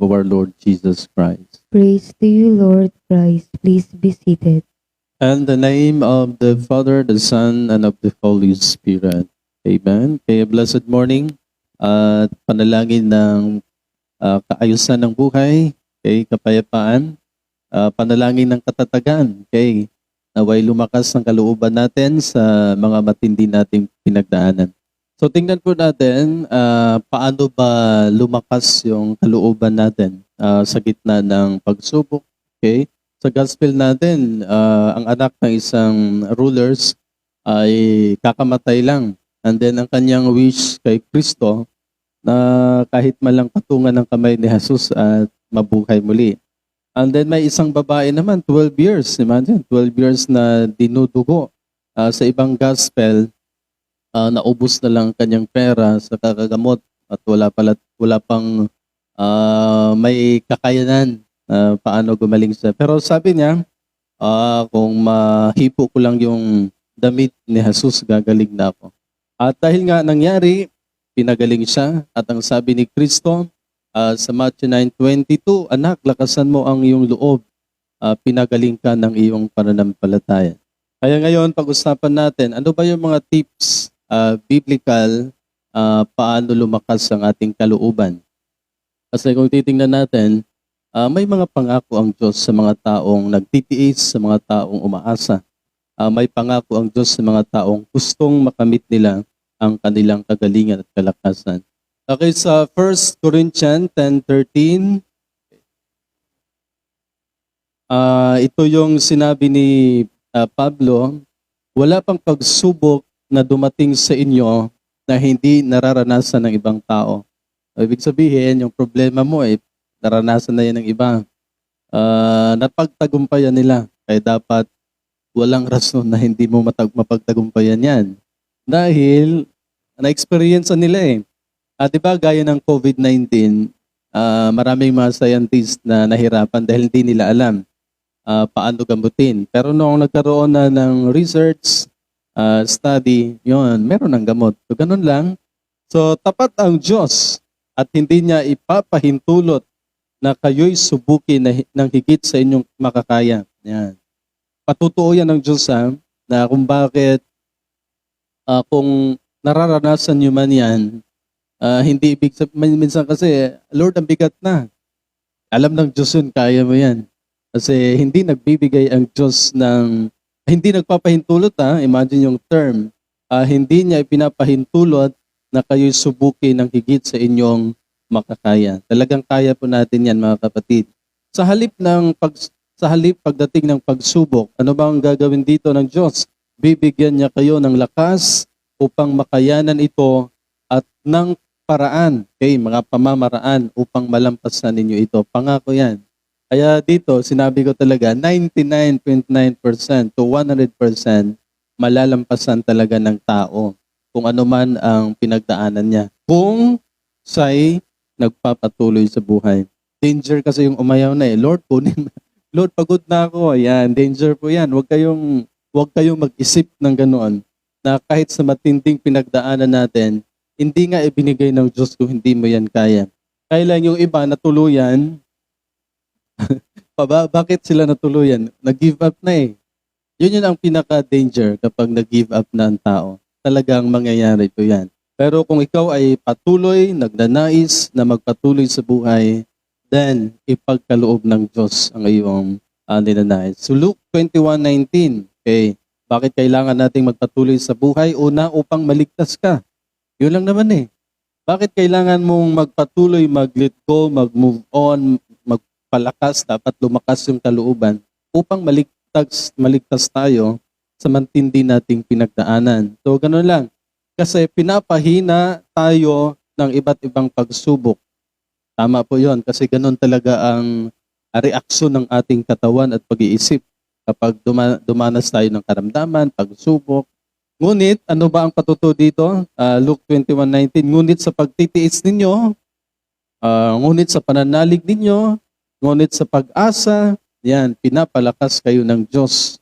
of our Lord Jesus Christ. Praise to you, Lord Christ. Please be seated. And the name of the Father, the Son, and of the Holy Spirit. Amen. Kaya blessed morning at panalangin ng kaayusan ng buhay, kay kapayapaan, panalangin ng katatagan, kay naway lumakas ang kalooban natin sa mga matindi nating pinagdaanan. So tingnan po natin paano ba lumakas yung kalooban natin sa gitna ng pagsubok. Okay? Sa gospel natin, ang anak ng isang rulers ay kakamatay lang. And then ang kanyang wish kay Kristo na kahit malang patungan ng kamay ni Jesus at mabuhay muli. And then may isang babae naman, 12 years. Imagine, 12 years na dinudugo. Sa ibang gospel, naubos na lang kanyang pera sa kakagamot at wala pang may kakayanan paano gumaling siya. Pero sabi niya, kung mahipo ko lang yung damit ni Jesus, gagaling na ako. At dahil nga nangyari, pinagaling siya. At ang sabi ni Kristo sa Matthew 9:22, anak, lakasan mo ang iyong loob. Pinagaling ka ng iyong pananampalataya. Kaya ngayon, pag-usapan natin, ano ba yung mga tips biblical paano lumakas ang ating kalooban. Kasi kung titingnan natin, may mga pangako ang Diyos sa mga taong nagtitiis, sa mga taong umaasa. May pangako ang Diyos sa mga taong gustong makamit nila ang kanilang kagalingan at kalakasan. Okay, sa 1 Corinthians 10:13, ito yung sinabi ni Pablo, wala pang pagsubok na dumating sa inyo na hindi nararanasan ng ibang tao. Ibig sabihin, yung problema mo ay naranasan na yan ng iba. Napagtagumpayan nila. Kaya dapat walang rason na hindi mo mapagtagumpayan yan. Dahil na-experience nila eh. Diba gaya ng COVID-19, maraming mga scientists na nahirapan dahil hindi nila alam paano gamutin. Pero noong nagkaroon na ng research, study, yun, meron ng gamot. So, ganun lang. So, tapat ang Diyos at hindi niya ipapahintulot na kayo'y subukin ng higit sa inyong makakaya. Yan. Patutuo yan ng Diyos na kung bakit, kung nararanasan nyo man yan, hindi ibig sabihin, minsan kasi, Lord, ang bigat na. Alam ng Diyos yun, kaya mo yan. Kasi hindi nagbibigay ang Diyos ng hindi nagpapahintulot, imagine yung term, hindi niya ipinapahintulot na kayo'y subukin ng higit sa inyong makakaya. Talagang kaya po natin yan, mga kapatid. Sa halip pagdating ng pagsubok, ano ba ang gagawin dito ng Diyos? Bibigyan niya kayo ng lakas upang makayanan ito at ng paraan, mga pamamaraan upang malampasan ninyo ito. Pangako yan. Kaya dito, sinabi ko talaga, 99.9% to 100% malalampasan talaga ng tao kung ano man ang pinagdaanan niya. Kung siya'y nagpapatuloy sa buhay. Danger kasi yung umayaw na eh. Lord, Lord, pagod na ako. Ayan, danger po yan. Huwag kayong mag-isip ng ganoon na kahit sa matinding pinagdaanan natin, hindi nga ibinigay ng Diyos kung hindi mo yan kaya. Kailan yung iba natuluyan, bakit sila natuluyan? Nag-give up na eh. Yun ang pinaka-danger kapag nag-give up na ang tao. Talagang mangyayari po yan. Pero kung ikaw ay patuloy, nagnanais na magpatuloy sa buhay, then ipagkaloob ng Diyos ang iyong ninanais. So Luke 21:19, okay, bakit kailangan nating magpatuloy sa buhay? Una, upang maligtas ka. Yun lang naman eh. Bakit kailangan mong magpatuloy, mag-let go, mag-move on, palakas, dapat lumakas yung kalooban upang maligtas tayo sa matindi nating pinagdaanan. So, ganun lang. Kasi pinapahina tayo ng iba't ibang pagsubok. Tama po yon kasi ganun talaga ang reaksyon ng ating katawan at pag-iisip kapag dumanas tayo ng karamdaman, pagsubok. Ngunit, ano ba ang patuto dito? Luke 21:19, ngunit sa pagtitiis ninyo, ngunit sa pananalig ninyo, ngunit sa pag-asa, yan, pinapalakas kayo ng Diyos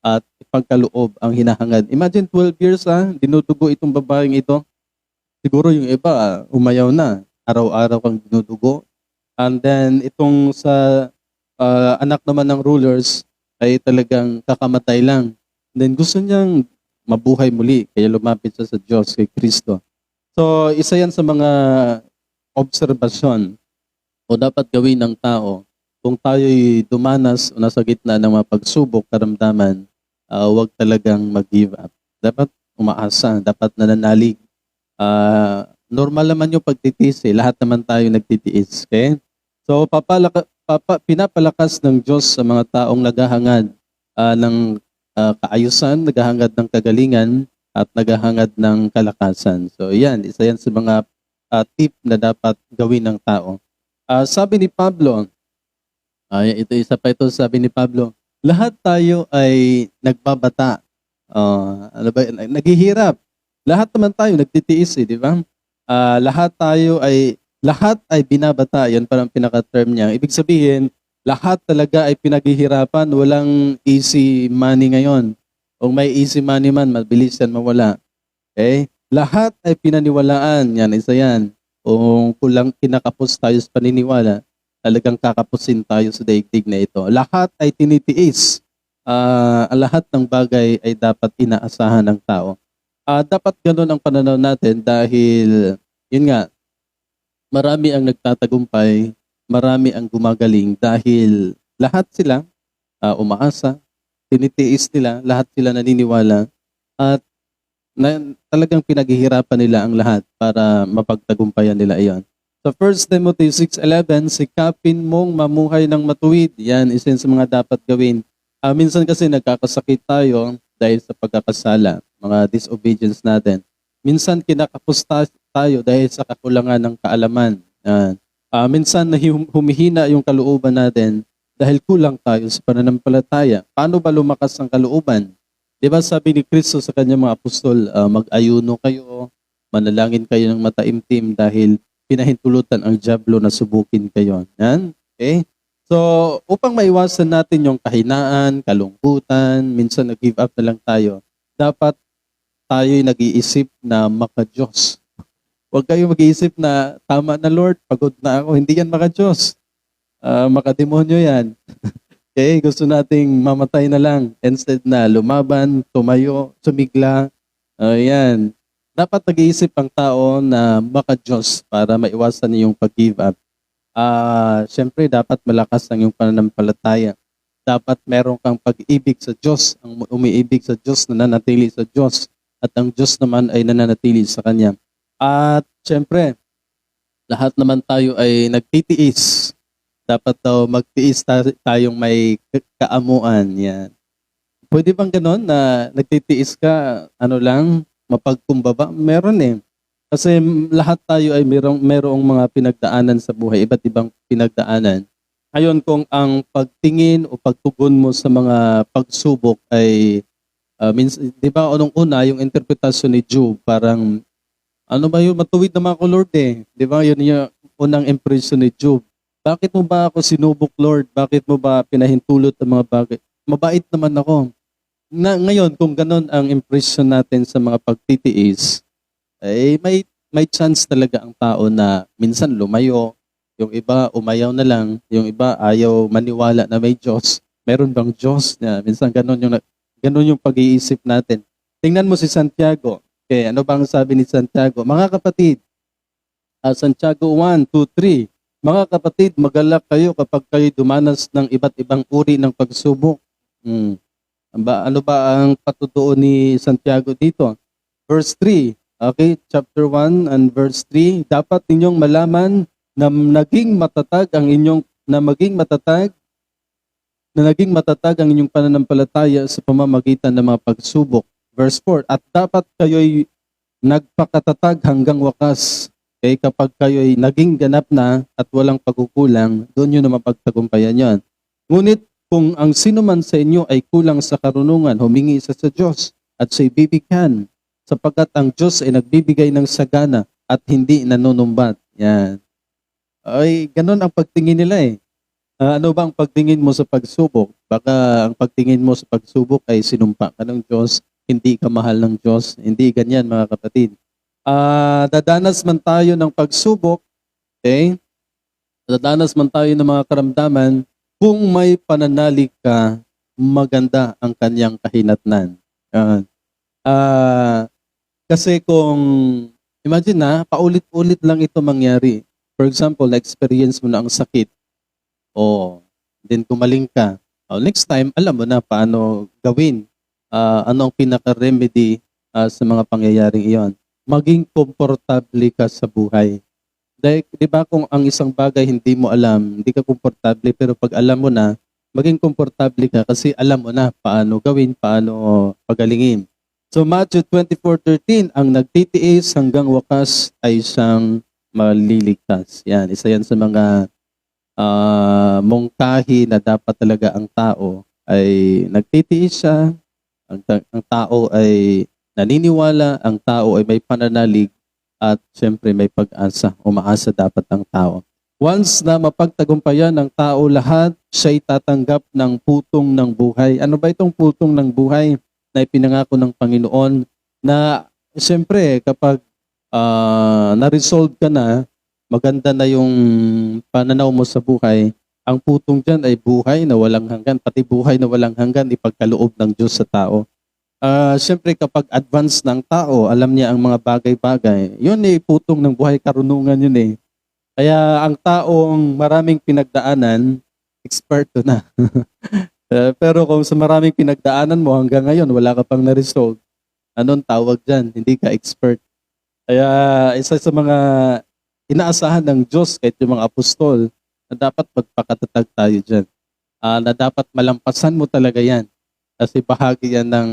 at ipagkaloob ang hinahangad. Imagine 12 years dinudugo itong babaeng ito. Siguro yung iba, umayaw na. Araw-araw kang dinudugo. And then itong sa anak naman ng rulers ay talagang kakamatay lang. Then gusto niyang mabuhay muli, kaya lumapit siya sa Diyos, kay Kristo. So isa yan sa mga obserbasyon o dapat gawin ng tao kung tayo'y dumanas o nasa gitna ng mga pagsubok, karamdaman, huwag talagang mag-give up. Dapat umaasa, dapat nananalig. Normal naman yung pagtitiis eh. Lahat naman tayo nagtitiis. Okay? So pinapalakas ng Diyos sa mga taong naghahangad ng kaayusan, naghahangad ng kagalingan, at naghahangad ng kalakasan. So yan, isa yan sa mga tip na dapat gawin ng tao. Sabi ni Pablo, sabi ni Pablo, lahat tayo ay nagbabata. Naghihirap. Lahat naman tayo nagtitiis, di ba? Lahat ay binabata. Yan parang pinaka-term niya. Ibig sabihin, lahat talaga ay pinaghihirapan. Walang easy money ngayon. Kung may easy money man, mabilis yan mawala. Okay? Lahat ay pinaniwalaan. Yan, isa yan. Kung kulang kinakapos tayo sa paniniwala, talagang kakapusin tayo sa daigdig na ito. Lahat ay tinitiis. Lahat ng bagay ay dapat inaasahan ng tao. Dapat ganun ang pananaw natin dahil, yun nga, marami ang nagtatagumpay, marami ang gumagaling dahil lahat sila umaasa, tinitiis nila, lahat sila naniniwala, at talagang pinaghihirapan nila ang lahat para mapagtagumpayan nila iyon. Sa 1 Timothy 6:11, sikapin mong mamuhay ng matuwid. Yan, isa sa mga dapat gawin. Minsan kasi nagkakasakit tayo dahil sa pagkakasala, mga disobedience natin. Minsan kinakapos tayo dahil sa kakulangan ng kaalaman. Minsan humihina yung kalooban natin dahil kulang tayo sa pananampalataya. Paano ba lumakas ang kalooban? Di ba sabi ni Kristo sa kanyang mga apostol, mag-ayuno kayo, manalangin kayo ng mataimtim dahil pinahintulutan ang dyablo na subukin kayo. Yan? Okay? So, upang maiwasan natin yung kahinaan, kalungkutan, minsan nag-give up na lang tayo, dapat tayo'y nag-iisip na maka-Diyos. Huwag kayo mag-iisip na, tama na Lord, pagod na ako. Hindi yan maka-Diyos. Maka-demonyo yan. Okay, gusto nating mamatay na lang instead na lumaban, tumayo, sumigla. Yan. Dapat nag-iisip ang tao na maka-Diyos para maiwasan yung pag-give up. Siyempre, dapat malakas ang iyong pananampalataya. Dapat meron kang pag-ibig sa Diyos, ang umiibig sa Diyos, nananatili sa Diyos, at ang Diyos naman ay nananatili sa Kanya. At siyempre, lahat naman tayo ay nagtitiis. Dapat daw magtiis tayong may kaamuan. Yan. Pwede bang ganon na nagtitiis ka, mapagkumbaba? Meron eh. Kasi lahat tayo ay merong mga pinagdaanan sa buhay, iba't ibang pinagdaanan. Ngayon, kung ang pagtingin o pagtugon mo sa mga pagsubok ay, di ba, unang-una, yung interpretasyon ni Job, parang, matuwid naman ako, Lord eh. Di ba, yun yung unang impression ni Job. Bakit mo ba ako sinubok, Lord? Bakit mo ba pinahintulot ang mga bagay? Mabait naman ako. Ngayon, kung ganun ang impression natin sa mga pagtitiis, ay may chance talaga ang tao na minsan lumayo, yung iba umayaw na lang, yung iba ayaw maniwala na may Diyos. Meron bang Diyos? Minsan ganun yung pag-iisip natin. Tingnan mo si Santiago. Okay, ano bang sabi ni Santiago? Mga kapatid, Santiago 1, 2, 3, mga kapatid, magalak kayo kapag kayo dumanas ng iba't ibang uri ng pagsubok. Ano ba ang patutuo ni Santiago dito? Verse 3, okay, chapter 1 and verse 3, dapat ninyong malaman na naging matatag ang inyong pananampalataya sa pamamagitan ng mga pagsubok. Verse 4, at dapat kayo'y nagpakatatag hanggang wakas. Okay, kapag kayo'y naging ganap na at walang pagkukulang, doon nyo na mapagtagumpayan yan. Ngunit kung ang sino man sa inyo ay kulang sa karunungan, humingi isa sa Diyos at siya'y bibigyan, sapagkat ang Diyos ay nagbibigay ng sagana at hindi nanunumbat. Yan. Ay, ganun ang pagtingin nila eh. Ano ba ang pagtingin mo sa pagsubok? Baka ang pagtingin mo sa pagsubok ay sinumpa ka ng Diyos, hindi ka mahal ng Diyos. Hindi ganyan, mga kapatid. Dadanas man tayo ng pagsubok, okay? Dadanas man tayo ng mga karamdaman, kung may pananalig ka, maganda ang kanyang kahinatnan. Yan. Kasi kung, imagine na, paulit-ulit lang ito mangyari. For example, na-experience mo na ang sakit, o then gumaling ka. Next time, alam mo na paano gawin. Ano ang pinaka-remedy sa mga pangyayaring iyon. Maging komportable ka sa buhay. Dahil, di ba, kung ang isang bagay hindi mo alam, hindi ka komportable, pero pag alam mo na, maging komportable ka kasi alam mo na paano gawin, paano pagalingin. So Matthew 24:13, ang nagtitiis hanggang wakas ay siyang maliligtas. Yan, isa yan sa mga mungkahi na dapat talaga ang tao ay nagtitiis siya, ang tao ay naniniwala, ang tao ay may pananalig, at syempre may pag-asa, umaasa dapat ang tao. Once na mapagtagumpayan ng tao lahat, siya'y tatanggap ng putong ng buhay. Ano ba itong putong ng buhay na ipinangako ng Panginoon na syempre kapag na-resolve ka na, maganda na yung pananaw mo sa buhay, ang putong dyan ay buhay na walang hanggan, pati buhay na walang hanggan, ipagkaloob ng Diyos sa tao. Siyempre kapag advance ng tao, alam niya ang mga bagay-bagay, yun putong ng buhay, karunungan yun eh. Kaya ang taong maraming pinagdaanan, eksperto na. Pero kung sa maraming pinagdaanan mo hanggang ngayon, wala ka pang na-resolve, anong tawag dyan? Hindi ka expert. Kaya isa sa mga inaasahan ng Diyos kahit yung mga apostol, na dapat magpakatatag tayo dyan. Na dapat malampasan mo talaga yan. Kasi bahagi yan ng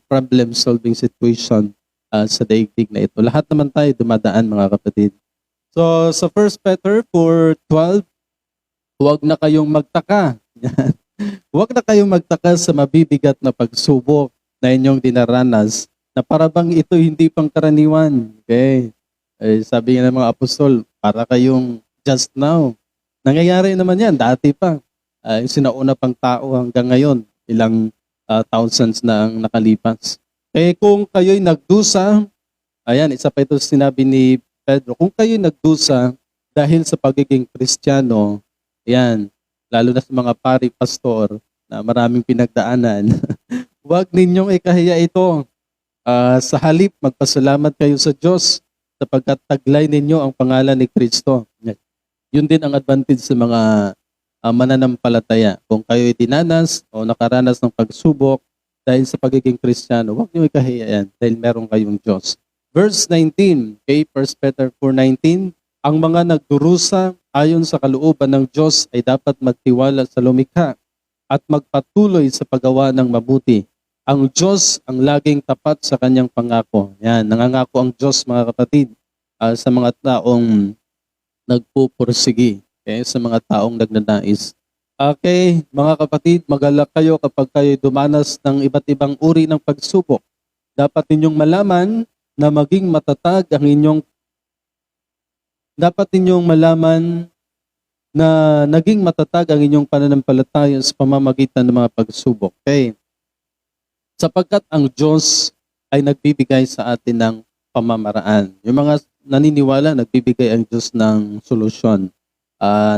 problem-solving situation sa daigdig na ito. Lahat naman tayo dumadaan, mga kapatid. So, sa 1 Peter 4:12, huwag na kayong magtaka. Huwag na kayong magtaka sa mabibigat na pagsubok na inyong dinaranas, na parabang ito hindi pangkaraniwan. Okay? Sabi nga ng mga apostol, para kayong just now. Nangyayari naman yan, dati pa. Sinauna pang tao hanggang ngayon, ilang thousands na ang nakalipas. Kung kayo'y nagdusa, ayan, isa pa ito sinabi ni Pedro, kung kayo'y nagdusa dahil sa pagiging Kristiyano, ayan, lalo na sa mga pari, pastor, na maraming pinagdaanan, huwag ninyong ikahiya ito. Sa halip, magpasalamat kayo sa Diyos sapagkat taglay ninyo ang pangalan ni Kristo. Yun din ang advantage sa mga mananampalataya. Kung kayo'y dinanas o nakaranas ng pagsubok dahil sa pagiging Kristiyano, huwag niyo ikahiya yan dahil meron kayong Diyos. Verse 19, okay, 1 Peter 4:19, ang mga nagdurusa ayon sa kalooban ng Diyos ay dapat magtiwala sa lumikha at magpatuloy sa paggawa ng mabuti. Ang Diyos ang laging tapat sa kanyang pangako. Yan, nangangako ang Diyos, mga kapatid, sa mga taong nagpupursigi. Okay, sa mga taong nagnanais. Okay, mga kapatid, magalak kayo kapag kayo dumanas ng iba't ibang uri ng pagsubok. Dapat ninyong malaman na maging matatag ang inyong naging matatag ang inyong pananampalataya sa pamamagitan ng mga pagsubok. Okay? Sapagkat ang Diyos ay nagbibigay sa atin ng pamamaraan. Yung mga naniniwala, nagbibigay ang Diyos ng solusyon.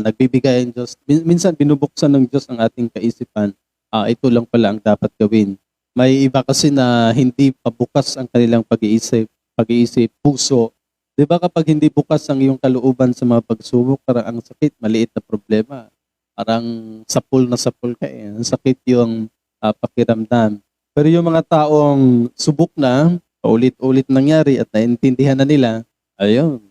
Nagbibigay ang Diyos. Minsan binubuksan ng Diyos ang ating kaisipan. Ito lang pala ang dapat gawin. May iba kasi na hindi pabukas ang kanilang pag-iisip, puso. Di ba kapag hindi bukas ang iyong kalooban sa mga pagsubok, parang ang sakit, maliit na problema. Parang sapul ka eh. Ang sakit yung pakiramdam. Pero yung mga taong subok na, paulit-ulit nangyari at naintindihan na nila, ayun,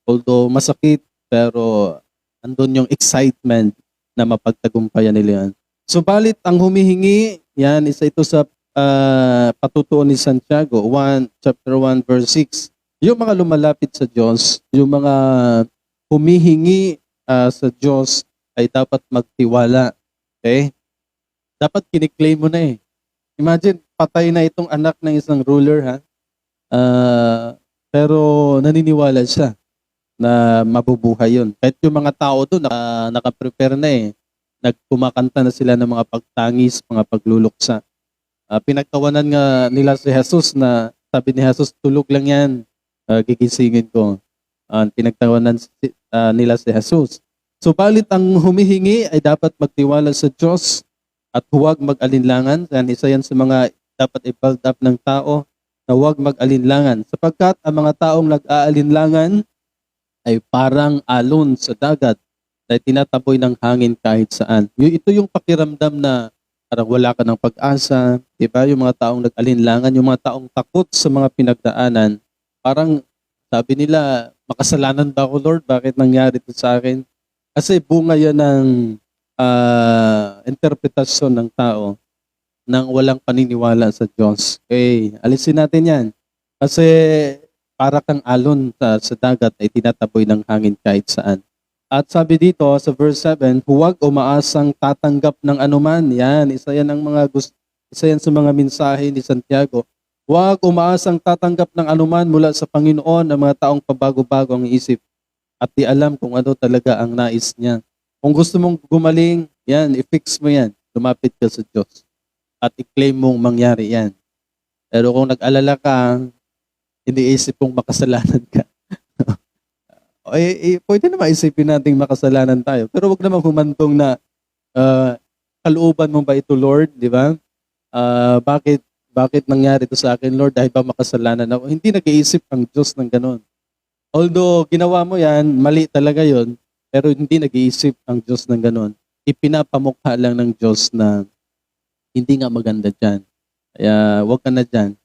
although masakit, pero andun yung excitement na mapagtagumpayan nila yan. Subalit ang humihingi, yan, isa ito sa patutuon ni Santiago, chapter 1, verse 6. Yung mga lumalapit sa Diyos, yung mga humihingi sa Diyos ay dapat magtiwala. Okay? Dapat kiniklaim mo na eh. Imagine, patay na itong anak ng isang ruler, ha? Pero naniniwala siya na mabubuhay yun. Kahit yung mga tao doon, nakaprepare na eh. Nagkumakanta na sila ng mga pagtangis, mga pagluluksa. Pinagtawanan nga nila si Jesus na sabi ni Jesus, tulog lang yan, gigisingin ko. Pinagtawanan nila si Jesus. Subalit ang humihingi ay dapat magtiwala sa Diyos at huwag mag-alinlangan. Isa yan sa mga dapat i-build up ng tao na huwag mag-alinlangan. Sapagkat ang mga taong nag-aalinlangan ay parang alon sa dagat na tinataboy ng hangin kahit saan. Ito yung pakiramdam na parang wala ka ng pag-asa. Diba? Yung mga taong nag-alinlangan, yung mga taong takot sa mga pinagdaanan, parang sabi nila, makasalanan ba ako, Lord? Bakit nangyari ito sa akin? Kasi bunga yan ng interpretasyon ng tao nang walang paniniwala sa Diyos. Okay, alisin natin yan. Kasi para kang alon sa dagat ay tinataboy ng hangin kahit saan. At sabi dito sa verse 7, huwag umaasang tatanggap ng anuman. Yan, isa yan sa mga mensahe ni Santiago. Huwag umaasang tatanggap ng anuman mula sa Panginoon ang mga taong pabago-bago ang isip at di alam kung ano talaga ang nais niya. Kung gusto mong gumaling, yan, i-fix mo yan. Lumapit ka sa Diyos at i-claim mong mangyari yan. Pero kung nag-alala ka, iniisip mong makasalanan ka. Pwede naman isipin natin makasalanan tayo. Pero wag naman humantong na kalooban mo ba ito, Lord? Di ba? Bakit nangyari ito sa akin, Lord? Dahil ba makasalanan ako? Hindi nag-iisip ang Diyos ng ganun. Although ginawa mo yan, mali talaga yon, pero hindi nag-iisip ang Diyos ng ganun. Ipinapamukha lang ng Diyos na hindi nga maganda dyan. Kaya wag ka na dyan.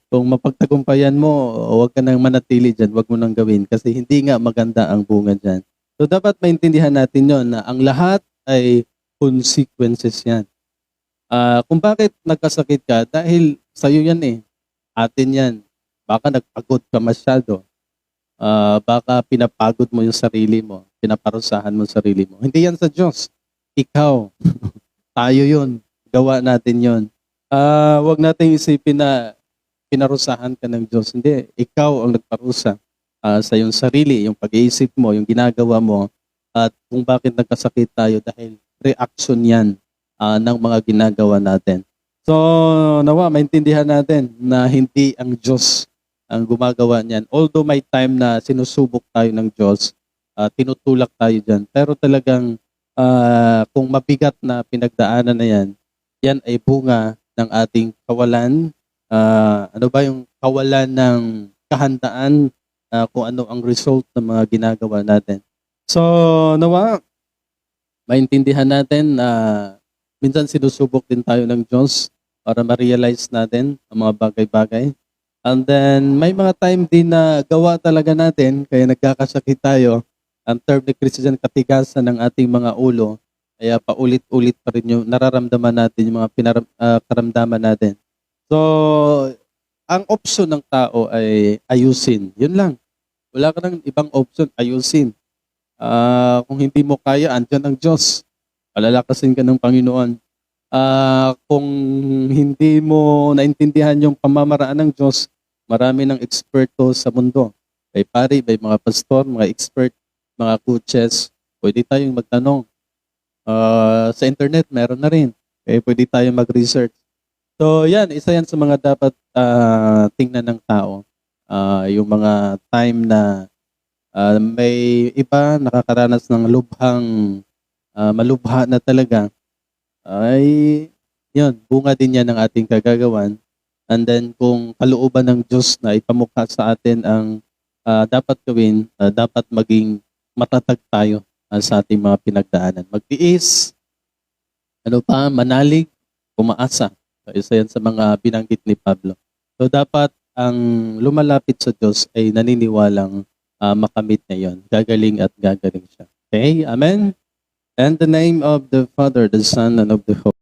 Kung mapagtagumpayan mo, huwag ka nang manatili dyan, huwag mo nang gawin kasi hindi nga maganda ang bunga dyan. So dapat maintindihan natin yon na ang lahat ay consequences yan. Kung bakit nagkasakit ka, dahil sa'yo yan atin yan. Baka nagpagod ka masyado. Baka pinapagod mo yung sarili mo, pinaparusahan mo yung sarili mo. Hindi yan sa Diyos. Ikaw, tayo yon, gawa natin yon. Huwag nating isipin na pinarusahan ka ng Diyos. Hindi, ikaw ang nagparusa sa iyong sarili, yung pag-iisip mo, yung ginagawa mo, at kung bakit nagkasakit tayo dahil reaction yan ng mga ginagawa natin. So, nawa, maintindihan natin na hindi ang Diyos ang gumagawa niyan. Although may time na sinusubok tayo ng Diyos, tinutulak tayo dyan. Pero talagang kung mabigat na pinagdaanan na yan, yan ay bunga ng ating kawalan. Ano ba yung kawalan ng kahandaan kung ano ang result ng mga ginagawa natin. So, nawa, maintindihan natin na minsan sinusubok din tayo ng Diyos para ma-realize natin ang mga bagay-bagay. And then, may mga time din na gawa talaga natin, kaya nagkakasakit tayo. Ang term ni Christian, katigasan ng ating mga ulo. Kaya paulit-ulit pa rin yung nararamdaman natin, yung mga karamdaman natin. So, ang option ng tao ay ayusin. Yun lang. Wala ka ng ibang option, ayusin. Kung hindi mo kaya, andyan ang Diyos. Palalakasin ka ng Panginoon. Kung hindi mo naintindihan yung pamamaraan ng Diyos, marami ng eksperto sa mundo. May pari, may mga pastor, mga expert, mga coaches. Pwede tayong magtanong. Sa internet, meron na rin. Pwede tayong mag-research. So yan, isa yan sa mga dapat tingnan ng tao. Yung mga time na may iba nakakaranas ng malubha na talaga, ay yun, bunga din yan ng ating kagagawan. And then kung kalooban ng Diyos na ipamukha sa atin ang dapat gawin, dapat maging matatag tayo sa ating mga pinagdaanan. Magtiis, manalig, umaasa. So, isa yan sa mga binanggit ni Pablo. So dapat ang lumalapit sa Diyos ay naniniwalang makamit niya yun. Gagaling at gagaling siya. Okay? Amen? And the name of the Father, the Son, and of the Holy